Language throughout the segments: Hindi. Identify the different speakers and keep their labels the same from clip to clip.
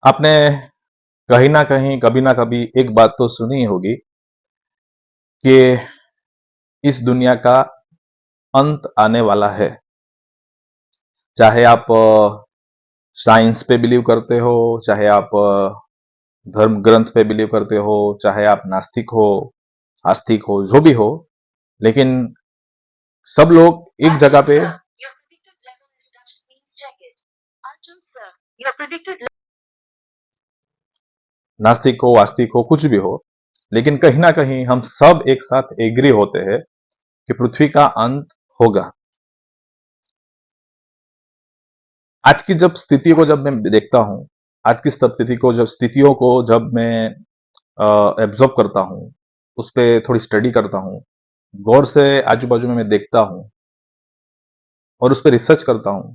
Speaker 1: आपने कहीं ना कहीं कभी ना कभी एक बात तो सुनी ही होगी कि इस दुनिया का अंत आने वाला है। चाहे आप साइंस पे बिलीव करते हो, चाहे आप धर्म ग्रंथ पे बिलीव करते हो, चाहे आप नास्तिक हो, आस्तिक हो, जो भी हो, लेकिन सब लोग एक जगह पे नास्तिक हो, आस्तिक हो, कुछ भी हो, लेकिन कहीं ना कहीं हम सब एक साथ एग्री होते हैं कि पृथ्वी का अंत होगा। आज की जब स्थिति को जब मैं देखता हूं, आज की सब स्थिति को जब स्थितियों को जब मैं एब्जॉर्ब करता हूं, उस पर थोड़ी स्टडी करता हूं, गौर से आजू बाजू में मैं देखता हूं और उस पर रिसर्च करता हूं,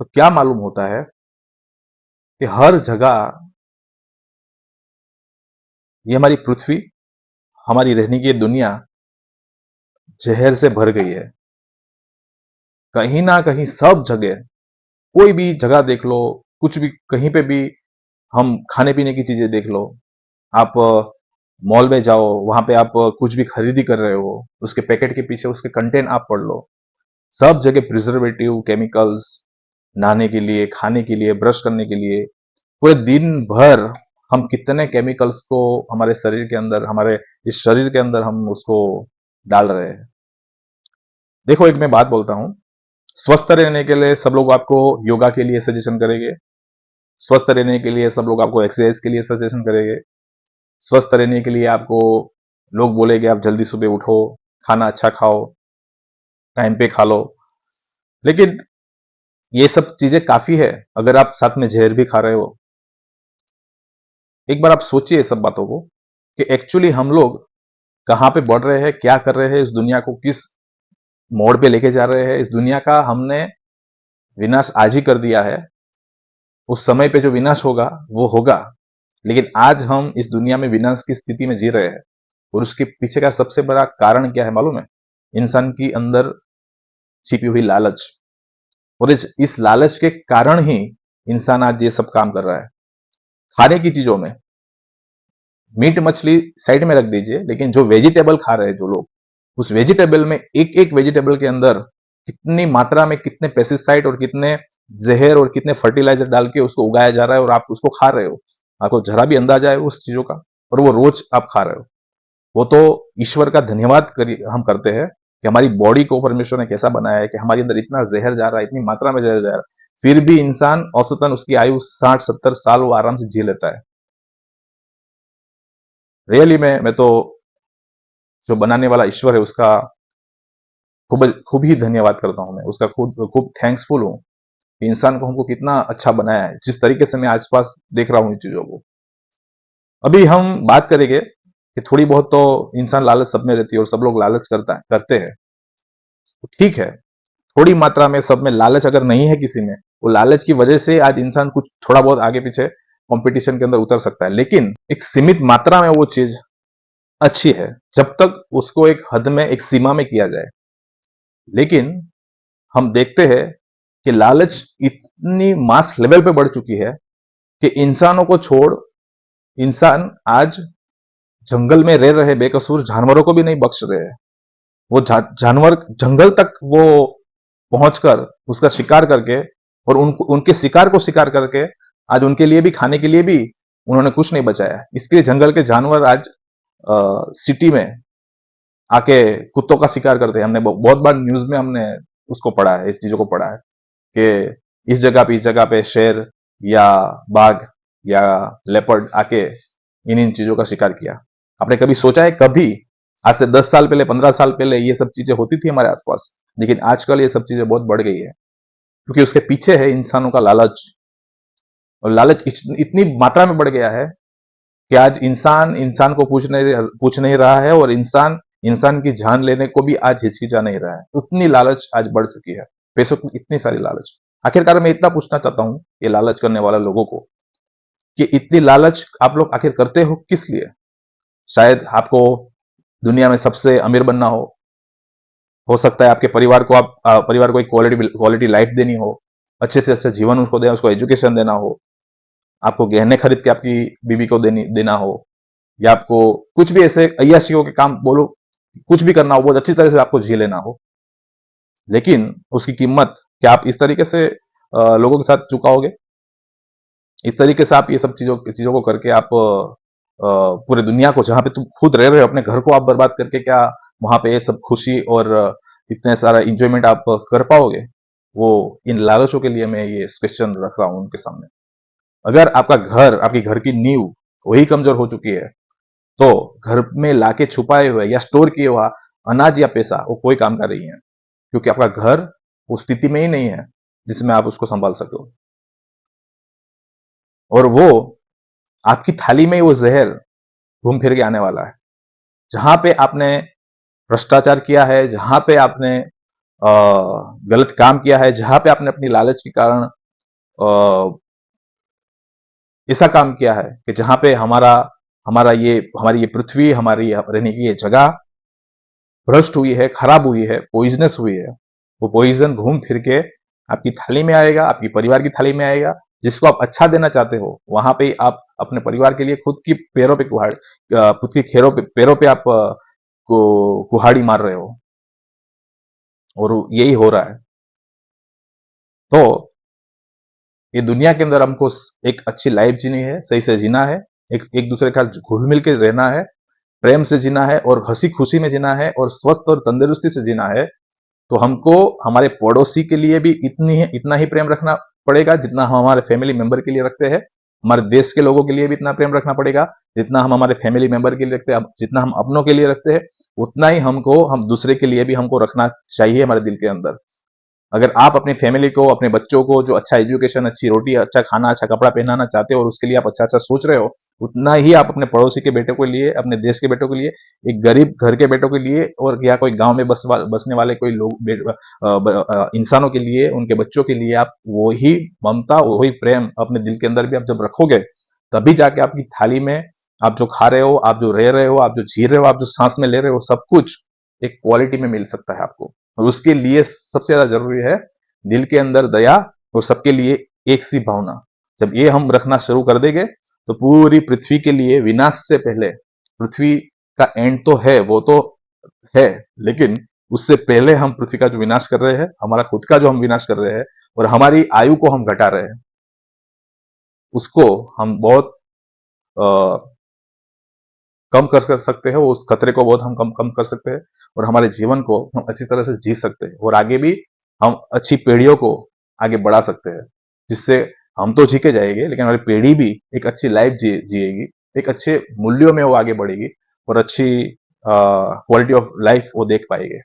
Speaker 1: तो क्या मालूम होता है कि हर जगह ये हमारी पृथ्वी, हमारी रहने की ये दुनिया जहर से भर गई है। कहीं ना कहीं सब जगह, कोई भी जगह देख लो, कुछ भी कहीं पे भी, हम खाने पीने की चीजें देख लो, आप मॉल में जाओ, वहां पे आप कुछ भी खरीदी कर रहे हो, उसके पैकेट के पीछे उसके कंटेंट आप पढ़ लो, सब जगह प्रिजर्वेटिव केमिकल्स, नहाने के लिए, खाने के लिए, ब्रश करने के लिए, पूरे दिन भर हम कितने केमिकल्स को हमारे शरीर के अंदर, हमारे इस शरीर के अंदर हम उसको डाल रहे हैं। देखो, एक मैं बात बोलता हूं, स्वस्थ रहने के लिए सब लोग आपको योगा के लिए सजेशन करेंगे, स्वस्थ रहने के लिए सब लोग आपको एक्सरसाइज के लिए सजेशन करेंगे, स्वस्थ रहने के लिए आपको लोग बोलेंगे आप जल्दी सुबह उठो, खाना अच्छा खाओ, टाइम पे खा लो। लेकिन ये सब चीजें काफी है अगर आप साथ में जहर भी खा रहे हो। एक बार आप सोचिए सब बातों को कि एक्चुअली हम लोग कहां पे बढ़ रहे हैं, क्या कर रहे हैं, इस दुनिया को किस मोड़ पे लेके जा रहे हैं। इस दुनिया का हमने विनाश आज ही कर दिया है, उस समय पे जो विनाश होगा वो होगा, लेकिन आज हम इस दुनिया में विनाश की स्थिति में जी रहे हैं। और उसके पीछे का सबसे बड़ा कारण क्या है मालूम है? इंसान की अंदर छिपी हुई लालच। और इस लालच के कारण ही इंसान आज ये सब काम कर रहा है। खाने की चीजों में मीट मछली साइड में रख दीजिए, लेकिन जो वेजिटेबल खा रहे हैं जो लोग, उस वेजिटेबल में, एक एक वेजिटेबल के अंदर कितनी मात्रा में कितने पेस्टिसाइड और कितने जहर और कितने फर्टिलाइजर डाल के उसको उगाया जा रहा है, और आप उसको खा रहे हो। आपको जरा भी अंदाजा है उस चीजों का, और वो रोज आप खा रहे हो। वो तो ईश्वर का धन्यवाद हम करते हैं कि हमारी बॉडी को परमेश्वर ने कैसा बनाया है कि हमारे अंदर इतना जहर जा रहा है, इतनी मात्रा में जहर जा रहा है, फिर भी इंसान औसतन उसकी आयु 60-70 साल वो आराम से जी लेता है। रियली में मैं तो जो बनाने वाला ईश्वर है उसका खूब खूब ही धन्यवाद करता हूं। मैं उसका खूब खूब थैंक्सफुल हूं कि इंसान को हमको कितना अच्छा बनाया है, जिस तरीके से मैं आसपास देख रहा हूं इन चीजों को। अभी हम बात करेंगे कि थोड़ी बहुत तो इंसान लालच सब में रहती है और सब लोग लालच करते हैं, तो ठीक है। थोड़ी मात्रा में सब में लालच अगर नहीं है किसी में, वो लालच की वजह से आज इंसान कुछ थोड़ा बहुत आगे पीछे कंपटीशन के अंदर उतर सकता है, लेकिन एक सीमित मात्रा में वो चीज अच्छी है, जब तक उसको एक हद में, एक सीमा में किया जाए। लेकिन हम देखते हैं कि लालच इतनी मास लेवल पे बढ़ चुकी है कि इंसानों को छोड़, इंसान आज जंगल में रह रहे बेकसूर जानवरों को भी नहीं बख्श रहे हैं। वो जानवर जंगल तक वो पहुंचकर उसका शिकार करके, और उनके शिकार को शिकार करके आज उनके लिए भी, खाने के लिए भी उन्होंने कुछ नहीं बचाया। इसके लिए जंगल के जानवर आज सिटी में आके कुत्तों का शिकार करते हैं। हमने बहुत बार न्यूज में हमने उसको पढ़ा है, इस चीजों को पढ़ा है कि इस जगह पे शेर या बाघ या लेपर्ड आके इन इन चीजों का शिकार किया। आपने कभी सोचा है? कभी आज से 10 साल पहले, 15 साल पहले ये सब चीजें होती थी हमारे आसपास, लेकिन आजकल ये सब चीजें बहुत बढ़ गई है, क्योंकि उसके पीछे है इंसानों का लालच। और लालच इतनी मात्रा में बढ़ गया है कि आज इंसान इंसान को पूछ नहीं रहा है, और इंसान इंसान की जान लेने को भी आज हिचकिचा नहीं रहा है। उतनी लालच आज बढ़ चुकी है, पैसों की इतनी सारी लालच। आखिरकार मैं इतना पूछना चाहता हूं ये लालच करने वाले लोगों को कि इतनी लालच आप लोग आखिर करते हो किस लिए? शायद आपको दुनिया में सबसे अमीर बनना हो सकता है आपके परिवार को, आप परिवार को एक क्वालिटी क्वालिटी लाइफ देनी हो, अच्छे से अच्छा जीवन उसको देना, उसको एजुकेशन देना हो, आपको गहने खरीद के आपकी बीवी को देना हो, या आपको कुछ भी ऐसे अय्याशियों के काम बोलो, कुछ भी करना हो, बहुत अच्छी तरह से आपको जी लेना हो, लेकिन उसकी कीमत क्या आप इस तरीके से लोगों के साथ चुकाओगे? इस तरीके से आप ये सब चीजों चीजों को करके आप पूरे दुनिया को, जहां पे तुम खुद रह रहे हो, अपने घर को आप बर्बाद करके क्या वहां पे ये सब खुशी और इतने सारा इंजॉयमेंट आप कर पाओगे? वो इन लालचों के लिए मैं ये क्वेश्चन रख रहा हूं उनके सामने। अगर आपका घर, आपकी घर की नींव वही कमजोर हो चुकी है, तो घर में लाके छुपाए हुए या स्टोर किए हुआ अनाज या पैसा वो कोई काम का नहीं है, क्योंकि आपका घर उस स्थिति में ही नहीं है जिसमें आप उसको संभाल सको। और वो आपकी थाली में ही वो जहर घूम फिर के आने वाला है। जहां पे आपने भ्रष्टाचार किया है, जहां पे आपने गलत काम किया है, जहां पे आपने अपनी लालच के कारण ऐसा काम किया है कि जहां पे हमारी ये पृथ्वी, हमारी रहने की ये जगह भ्रष्ट हुई है, खराब हुई है, पॉइजनस हुई है, वो पॉइजन घूम फिर के आपकी थाली में आएगा, आपकी परिवार की थाली में आएगा। जिसको आप अच्छा देना चाहते हो, वहां पे आप अपने परिवार के लिए खुद की पैरों पे कुहाड़, खुद की पैरों पे आप कुहाड़ी मार रहे हो, और यही हो रहा है। तो ये दुनिया के अंदर हमको एक अच्छी लाइफ जीनी है, सही से जीना है, एक एक दूसरे के साथ घुल मिल के रहना है, प्रेम से जीना है, और हंसी खुशी में जीना है, और स्वस्थ और तंदुरुस्ती से जीना है। तो हमको हमारे पड़ोसी के लिए भी इतना ही प्रेम रखना पड़ेगा जितना हम हमारे फैमिली मेंबर के लिए रखते हैं। हमारे देश के लोगों के लिए भी इतना प्रेम रखना पड़ेगा जितना हम हमारे फैमिली मेंबर के लिए रखते हैं, जितना हम अपनों के लिए रखते हैं, उतना ही हम दूसरे के लिए भी हमको रखना चाहिए हमारे दिल के अंदर। अगर आप अपनी फैमिली को, अपने बच्चों को जो अच्छा एजुकेशन, अच्छी रोटी, अच्छा खाना, अच्छा कपड़ा पहनाना चाहते हो, और उसके लिए आप अच्छा अच्छा सोच रहे हो, उतना ही आप अपने पड़ोसी के बेटे के लिए, अपने देश के बेटों के लिए, एक गरीब घर के बेटों के लिए, और या कोई गांव में बसने वाले कोई लोग इंसानों के लिए, उनके बच्चों के लिए आप वही ममता, वही प्रेम अपने दिल के अंदर भी आप जब रखोगे, तभी जाके आपकी थाली में आप जो खा रहे हो, आप जो रह रहे हो, आप जो जी रहे हो, आप जो सांस में ले रहे हो, सब कुछ एक क्वालिटी में मिल सकता है आपको। और उसके लिए सबसे ज्यादा जरूरी है दिल के अंदर दया, और सबके लिए एक सी भावना। जब ये हम रखना शुरू कर देंगे, तो पूरी पृथ्वी के लिए विनाश से पहले, पृथ्वी का एंड तो है, वो तो है, लेकिन उससे पहले हम पृथ्वी का जो विनाश कर रहे हैं, हमारा खुद का जो हम विनाश कर रहे हैं, और हमारी आयु को हम घटा रहे हैं, उसको हम बहुत कम कर सकते हैं। उस खतरे को बहुत हम कम कम कर सकते हैं, और हमारे जीवन को हम अच्छी तरह से जी सकते हैं, और आगे भी हम अच्छी पीढ़ियों को आगे बढ़ा सकते हैं, जिससे हम तो जी के जाएंगे, लेकिन हमारी पीढ़ी भी एक अच्छी लाइफ जिएगी, एक अच्छे मूल्यों में वो आगे बढ़ेगी, और अच्छी क्वालिटी ऑफ लाइफ वो देख पाएंगे।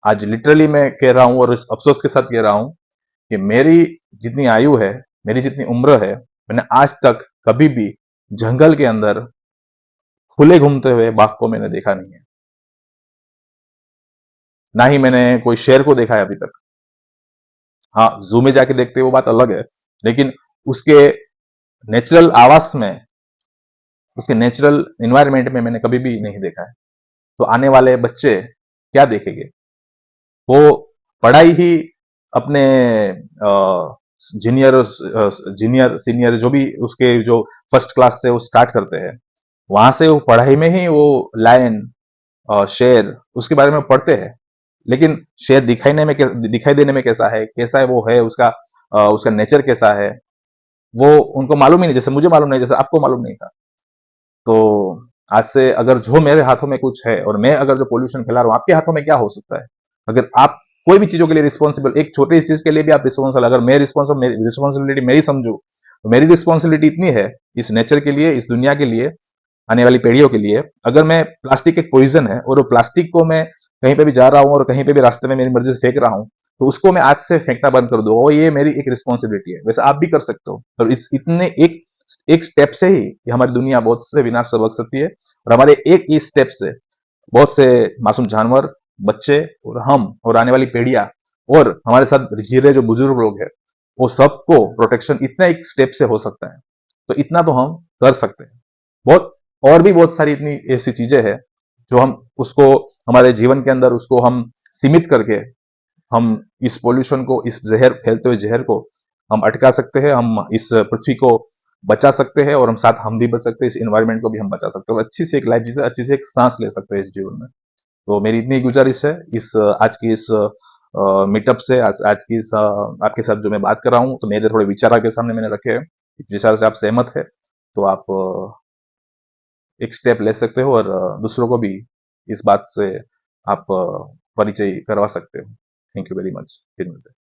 Speaker 1: आज लिटरली मैं कह रहा हूं, और इस अफसोस के साथ कह रहा हूं, कि मेरी जितनी आयु है, मेरी जितनी उम्र है, मैंने आज तक कभी भी जंगल के अंदर खुले घूमते हुए बाघ को मैंने देखा नहीं है, ना ही मैंने कोई शेर को देखा है अभी तक। हाँ, जू में जाके देखते हैं वो बात अलग है, लेकिन उसके नेचुरल आवास में, उसके नेचुरल इन्वायरमेंट में मैंने कभी भी नहीं देखा है। तो आने वाले बच्चे क्या देखेंगे? वो पढ़ाई ही अपने जूनियर जूनियर सीनियर जो भी उसके जो फर्स्ट क्लास से वो स्टार्ट करते हैं, वहां से वो पढ़ाई में ही वो लायन, शेर, उसके बारे में पढ़ते हैं। लेकिन शेर दिखाई देने में कैसा है, वो है उसका उसका नेचर कैसा है, वो उनको मालूम ही नहीं, जैसे मुझे मालूम नहीं, जैसे आपको मालूम नहीं था। तो आज से अगर जो मेरे हाथों में कुछ है, और मैं अगर जो पोल्यूशन फैला रहा हूं, आपके हाथों में क्या हो सकता है? अगर आप कोई भी चीजों के लिए रिस्पॉन्सिबल, एक छोटी चीज के लिए भी आप रिस्पॉन्सिबल, अगर मैं रिस्पॉन्सिबिलिटी मेरी समझू, तो मेरी रिस्पॉन्सिबिलिटी इतनी है इस नेचर के लिए, इस दुनिया के लिए, आने वाली पीढ़ियों के लिए। अगर मैं, प्लास्टिक एक पॉइजन है, और वो प्लास्टिक को मैं कहीं पे भी जा रहा हूं, और कहीं पे भी रास्ते में मेरी मर्जी से फेंक रहा हूं, तो उसको मैं आज से फेंकना बंद कर दूं, और ये मेरी एक रिस्पॉन्सिबिलिटी है। वैसे आप भी कर सकते हो, और इस इतने एक एक स्टेप से ही ये हमारी दुनिया बहुत से विनाश से बच सकती है, और हमारे एक ही स्टेप से बहुत से मासूम जानवर, बच्चे, और हम, और आने वाली पीढ़ियां, और हमारे साथ जी रहे जो बुजुर्ग लोग हैं, वो सबको प्रोटेक्शन इतना एक स्टेप से हो सकता है। तो इतना तो हम कर सकते हैं। बहुत और भी बहुत सारी इतनी ऐसी चीजें हैं जो हम उसको हमारे जीवन के अंदर उसको हम सीमित करके, हम इस पोल्यूशन को, इस जहर, फैलते हुए जहर को हम अटका सकते हैं। हम इस पृथ्वी को बचा सकते हैं, और हम भी बच सकते हैं, इस इन्वायरमेंट को भी हम बचा सकते हैं, और अच्छी सी एक लाइफ जिसे अच्छी से एक सांस ले सकते हैं इस जीवन में। तो मेरी इतनी ही गुजारिश है इस आज की इस मीटअप से, आज की इस आपके साथ जो मैं बात कर रहा हूँ, तो मेरे थोड़े विचार आपके सामने मैंने रखे हैं। इस विचार से आप सहमत है तो आप एक स्टेप ले सकते हो, और दूसरों को भी इस बात से आप परिचय करवा सकते हो। Thank you very much. फिर मिलते हैं।